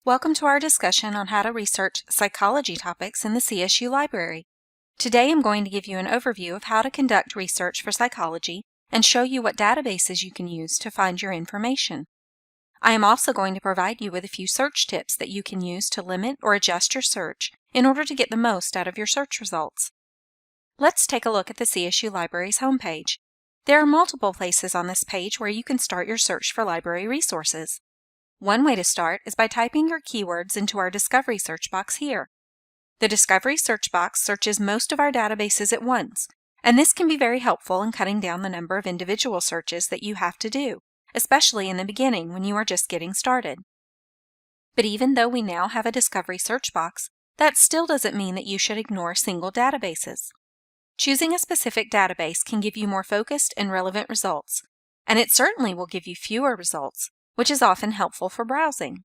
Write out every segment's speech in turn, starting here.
Welcome to our discussion on how to research psychology topics in the CSU Library. Today I'm going to give you an overview of how to conduct research for psychology and show you what databases you can use to find your information. I am also going to provide you with a few search tips that you can use to limit or adjust your search in order to get the most out of your search results. Let's take a look at the CSU Library's homepage. There are multiple places on this page where you can start your search for library resources. One way to start is by typing your keywords into our Discovery search box here. The Discovery search box searches most of our databases at once, and this can be very helpful in cutting down the number of individual searches that you have to do, especially in the beginning when you are just getting started. But even though we now have a Discovery search box, that still doesn't mean that you should ignore single databases. Choosing a specific database can give you more focused and relevant results, and it certainly will give you fewer results, which is often helpful for browsing.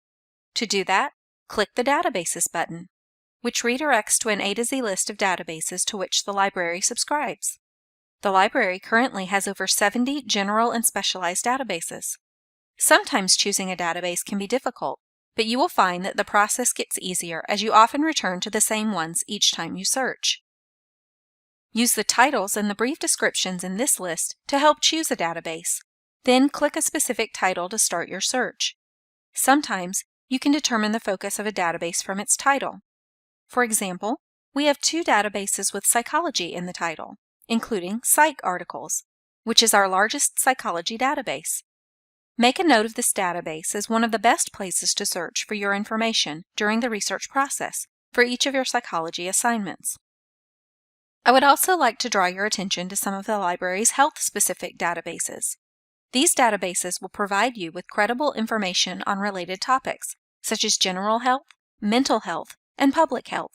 To do that, click the Databases button, which redirects to an A to Z list of databases to which the library subscribes. The library currently has over 70 general and specialized databases. Sometimes choosing a database can be difficult, but you will find that the process gets easier as you often return to the same ones each time you search. Use the titles and the brief descriptions in this list to help choose a database. Then click a specific title to start your search. Sometimes you can determine the focus of a database from its title. For example, we have two databases with psychology in the title, including Psych Articles, which is our largest psychology database. Make a note of this database as one of the best places to search for your information during the research process for each of your psychology assignments. I would also like to draw your attention to some of the library's health-specific databases. These databases will provide you with credible information on related topics, such as general health, mental health, and public health,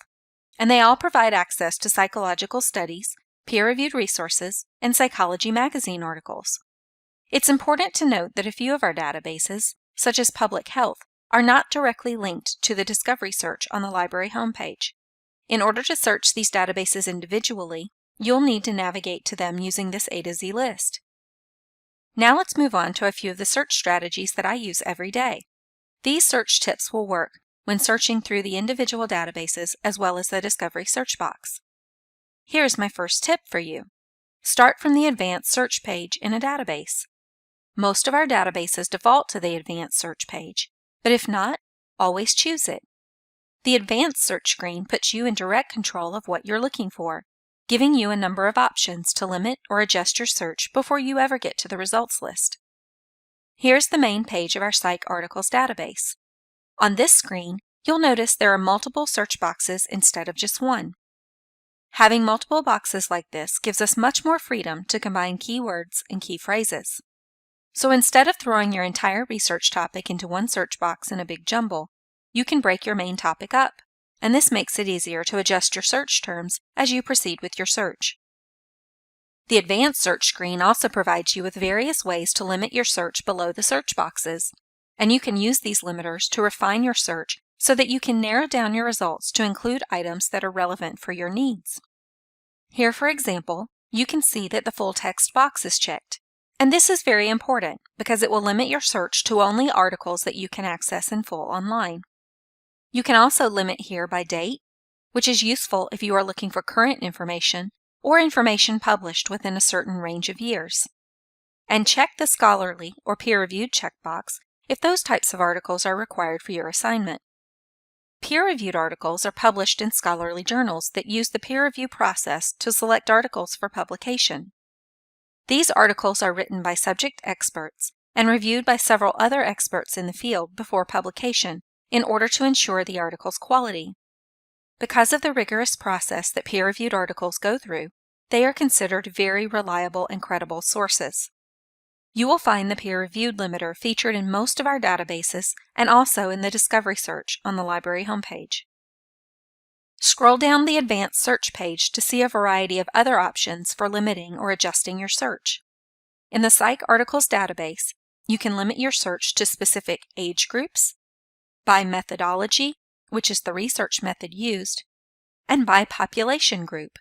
and they all provide access to psychological studies, peer-reviewed resources, and psychology magazine articles. It's important to note that a few of our databases, such as public health, are not directly linked to the Discovery search on the library homepage. In order to search these databases individually, you'll need to navigate to them using this A to Z list. Now let's move on to a few of the search strategies that I use every day. These search tips will work when searching through the individual databases as well as the Discovery search box. Here's my first tip for you. Start from the Advanced Search page in a database. Most of our databases default to the Advanced Search page, but if not, always choose it. The Advanced Search screen puts you in direct control of what you're looking for, giving you a number of options to limit or adjust your search before you ever get to the results list. Here's the main page of our Psych Articles database. On this screen, you'll notice there are multiple search boxes instead of just one. Having multiple boxes like this gives us much more freedom to combine keywords and key phrases. So instead of throwing your entire research topic into one search box in a big jumble, you can break your main topic up, and this makes it easier to adjust your search terms as you proceed with your search. The Advanced Search screen also provides you with various ways to limit your search below the search boxes, and you can use these limiters to refine your search so that you can narrow down your results to include items that are relevant for your needs. Here, for example, you can see that the full text box is checked, and this is very important because it will limit your search to only articles that you can access in full online. You can also limit here by date, which is useful if you are looking for current information or information published within a certain range of years. And check the scholarly or peer-reviewed checkbox if those types of articles are required for your assignment. Peer-reviewed articles are published in scholarly journals that use the peer review process to select articles for publication. These articles are written by subject experts and reviewed by several other experts in the field before publication in order to ensure the article's quality. Because of the rigorous process that peer-reviewed articles go through, they are considered very reliable and credible sources. You will find the peer-reviewed limiter featured in most of our databases and also in the Discovery search on the library homepage. Scroll down the Advanced Search page to see a variety of other options for limiting or adjusting your search. In the Psych Articles database, you can limit your search to specific age groups, by methodology, which is the research method used, and by population group.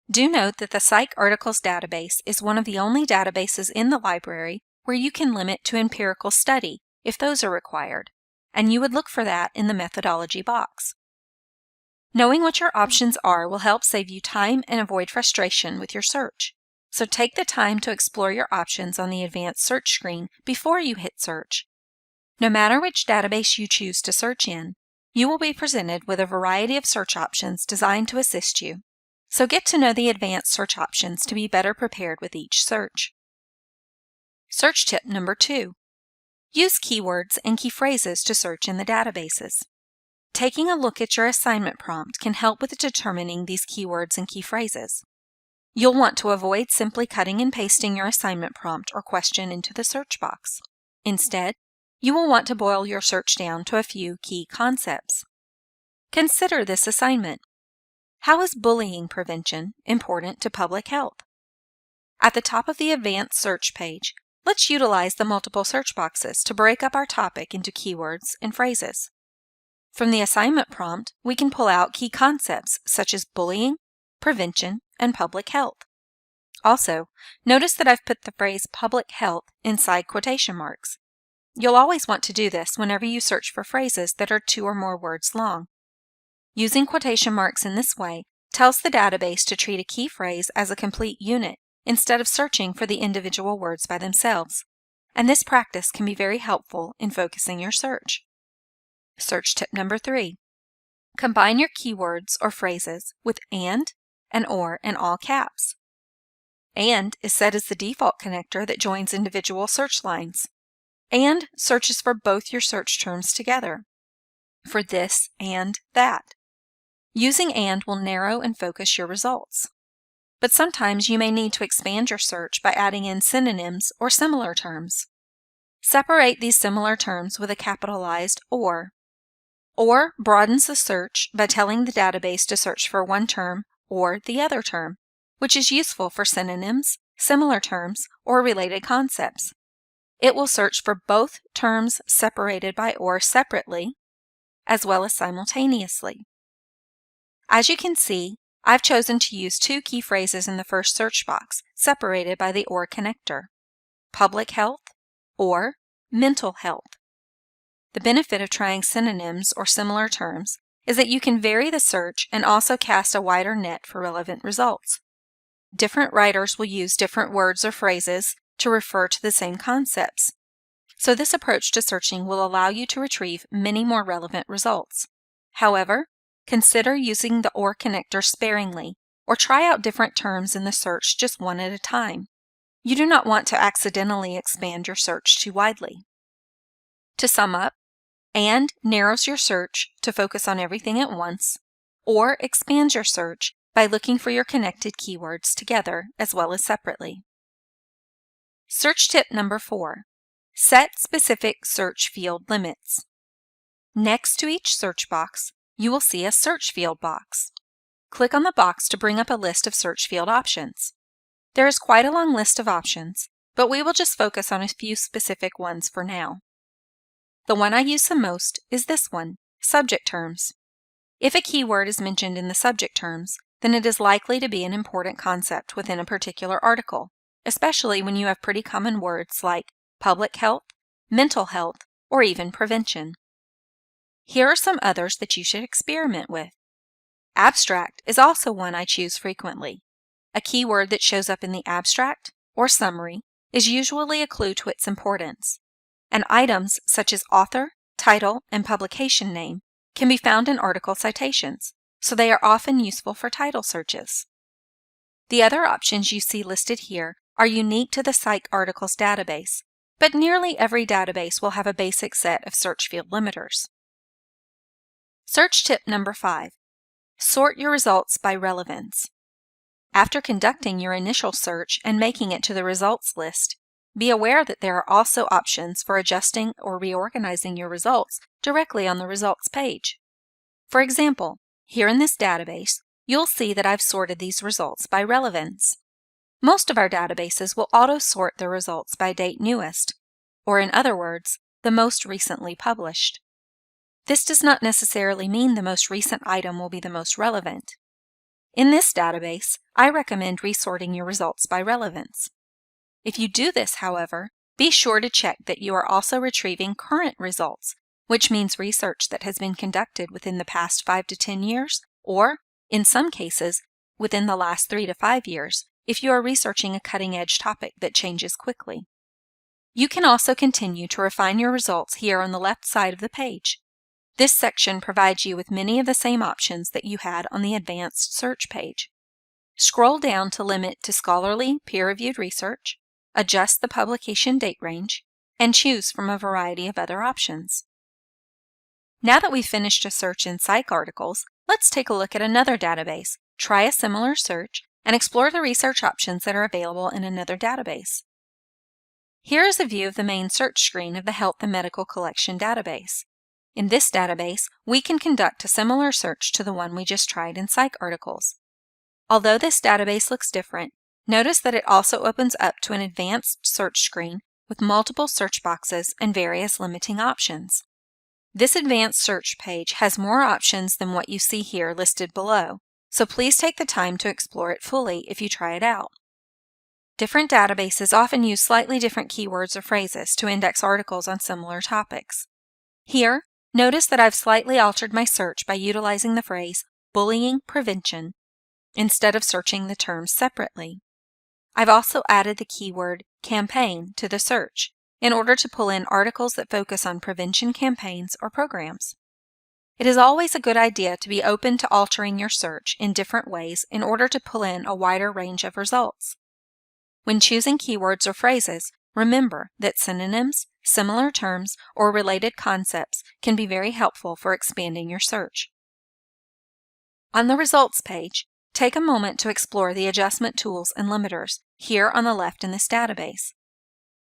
Do note that the Psych Articles database is one of the only databases in the library where you can limit to empirical study if those are required, and you would look for that in the methodology box. Knowing what your options are will help save you time and avoid frustration with your search. So take the time to explore your options on the advanced search screen before you hit search. No matter which database you choose to search in, you will be presented with a variety of search options designed to assist you. So get to know the advanced search options to be better prepared with each search. Search tip number 2. Use keywords and key phrases to search in the databases. Taking a look at your assignment prompt can help with determining these keywords and key phrases. You'll want to avoid simply cutting and pasting your assignment prompt or question into the search box. Instead, you will want to boil your search down to a few key concepts. Consider this assignment. How is bullying prevention important to public health? At the top of the advanced search page, let's utilize the multiple search boxes to break up our topic into keywords and phrases. From the assignment prompt, we can pull out key concepts such as bullying, prevention, and public health. Also, notice that I've put the phrase public health inside quotation marks. You'll always want to do this whenever you search for phrases that are 2 or more words long. Using quotation marks in this way tells the database to treat a key phrase as a complete unit instead of searching for the individual words by themselves, and this practice can be very helpful in focusing your search. Search tip number 3. Combine your keywords or phrases with and or in all caps. And is set as the default connector that joins individual search lines. And searches for both your search terms together, for this and that. Using and will narrow and focus your results. But sometimes you may need to expand your search by adding in synonyms or similar terms. Separate these similar terms with a capitalized or. Or broadens the search by telling the database to search for one term or the other term, which is useful for synonyms, similar terms, or related concepts. It will search for both terms separated by or separately, as well as simultaneously. As you can see, I've chosen to use 2 key phrases in the first search box, separated by the or connector: public health or mental health. The benefit of trying synonyms or similar terms is that you can vary the search and also cast a wider net for relevant results. Different writers will use different words or phrases to refer to the same concepts. So this approach to searching will allow you to retrieve many more relevant results. However, consider using the or connector sparingly, or try out different terms in the search just one at a time. You do not want to accidentally expand your search too widely. To sum up, and narrows your search to focus on everything at once, or expands your search by looking for your connected keywords together as well as separately. Search tip number 4. Set specific search field limits. Next to each search box, you will see a search field box. Click on the box to bring up a list of search field options. There is quite a long list of options, but we will just focus on a few specific ones for now. The one I use the most is this one, subject terms. If a keyword is mentioned in the subject terms, then it is likely to be an important concept within a particular article, especially when you have pretty common words like public health, mental health, or even prevention. Here are some others that you should experiment with. Abstract is also one I choose frequently. A keyword that shows up in the abstract or summary is usually a clue to its importance, and items such as author, title, and publication name can be found in article citations, so they are often useful for title searches. The other options you see listed here are unique to the PsycArticles database, but nearly every database will have a basic set of search field limiters. Search tip number 5. Sort your results by relevance. After conducting your initial search and making it to the results list, be aware that there are also options for adjusting or reorganizing your results directly on the results page. For example, here in this database, you'll see that I've sorted these results by relevance. Most of our databases will auto-sort their results by date newest, or in other words, the most recently published. This does not necessarily mean the most recent item will be the most relevant. In this database, I recommend resorting your results by relevance. If you do this, however, be sure to check that you are also retrieving current results, which means research that has been conducted within the past 5 to 10 years, or, in some cases, within the last 3 to 5 years, if you are researching a cutting-edge topic that changes quickly. You can also continue to refine your results here on the left side of the page. This section provides you with many of the same options that you had on the Advanced Search page. Scroll down to limit to scholarly, peer-reviewed research, adjust the publication date range, and choose from a variety of other options. Now that we've finished a search in Psych articles, let's take a look at another database, try a similar search, and explore the research options that are available in another database. Here is a view of the main search screen of the Health and Medical Collection database. In this database, we can conduct a similar search to the one we just tried in Psych articles. Although this database looks different, notice that it also opens up to an advanced search screen with multiple search boxes and various limiting options. This advanced search page has more options than what you see here listed below, so please take the time to explore it fully if you try it out. Different databases often use slightly different keywords or phrases to index articles on similar topics. Here, notice that I've slightly altered my search by utilizing the phrase bullying prevention instead of searching the terms separately. I've also added the keyword campaign to the search in order to pull in articles that focus on prevention campaigns or programs. It is always a good idea to be open to altering your search in different ways in order to pull in a wider range of results. When choosing keywords or phrases, remember that synonyms, similar terms, or related concepts can be very helpful for expanding your search. On the results page, take a moment to explore the adjustment tools and limiters here on the left in this database.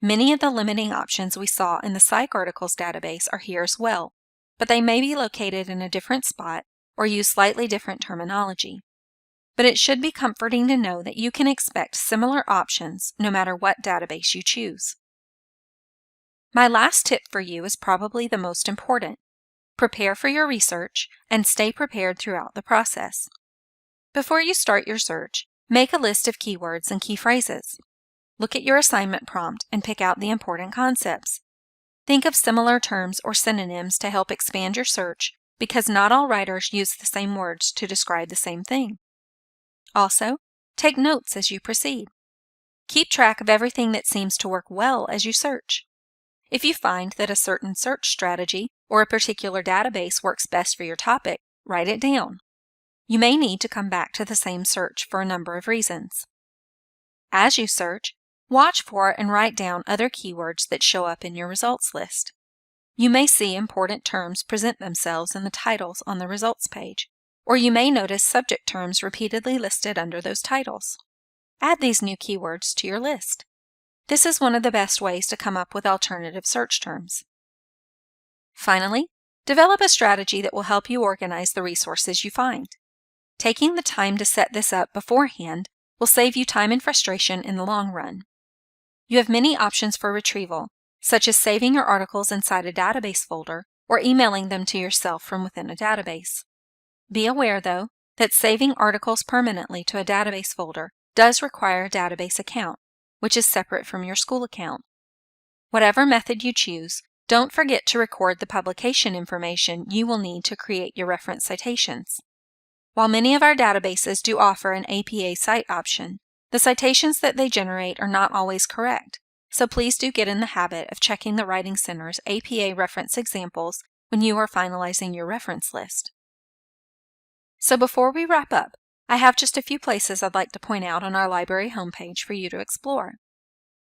Many of the limiting options we saw in the Psych articles database are here as well, but they may be located in a different spot or use slightly different terminology. But it should be comforting to know that you can expect similar options no matter what database you choose. My last tip for you is probably the most important. Prepare for your research and stay prepared throughout the process. Before you start your search, make a list of keywords and key phrases. Look at your assignment prompt and pick out the important concepts. Think of similar terms or synonyms to help expand your search because not all writers use the same words to describe the same thing. Also, take notes as you proceed. Keep track of everything that seems to work well as you search. If you find that a certain search strategy or a particular database works best for your topic, write it down. You may need to come back to the same search for a number of reasons. As you search, watch for and write down other keywords that show up in your results list. You may see important terms present themselves in the titles on the results page, or you may notice subject terms repeatedly listed under those titles. Add these new keywords to your list. This is one of the best ways to come up with alternative search terms. Finally, develop a strategy that will help you organize the resources you find. Taking the time to set this up beforehand will save you time and frustration in the long run. You have many options for retrieval, such as saving your articles inside a database folder or emailing them to yourself from within a database. Be aware, though, that saving articles permanently to a database folder does require a database account, which is separate from your school account. Whatever method you choose, don't forget to record the publication information you will need to create your reference citations. While many of our databases do offer an APA cite option, the citations that they generate are not always correct, so please do get in the habit of checking the Writing Center's APA reference examples when you are finalizing your reference list. So before we wrap up, I have just a few places I'd like to point out on our library homepage for you to explore.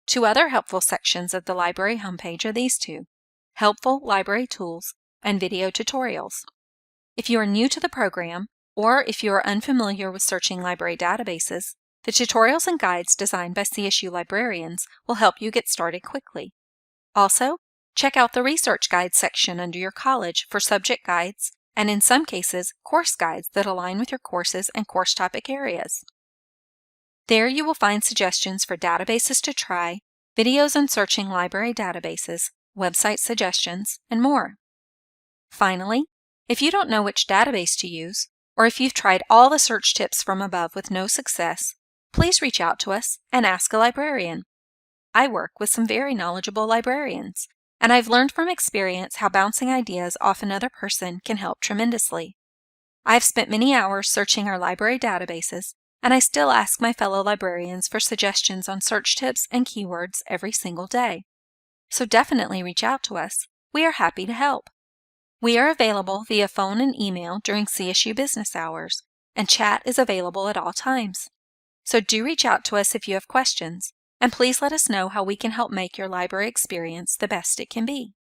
Two other helpful sections of the library homepage are these two: Helpful Library Tools and Video Tutorials. If you are new to the program, or if you are unfamiliar with searching library databases, the tutorials and guides designed by CSU librarians will help you get started quickly. Also, check out the Research Guides section under your college for subject guides and, in some cases, course guides that align with your courses and course topic areas. There you will find suggestions for databases to try, videos on searching library databases, website suggestions, and more. Finally, if you don't know which database to use, or if you've tried all the search tips from above with no success, please reach out to us and ask a librarian. I work with some very knowledgeable librarians, And I've learned from experience how bouncing ideas off another person can help tremendously. I've spent many hours searching our library databases, and I still ask my fellow librarians for suggestions on search tips and keywords every single day. So definitely reach out to us. We are happy to help. We are available via phone and email during CSU business hours, and chat is available at all times. So do reach out to us if you have questions, and please let us know how we can help make your library experience the best it can be.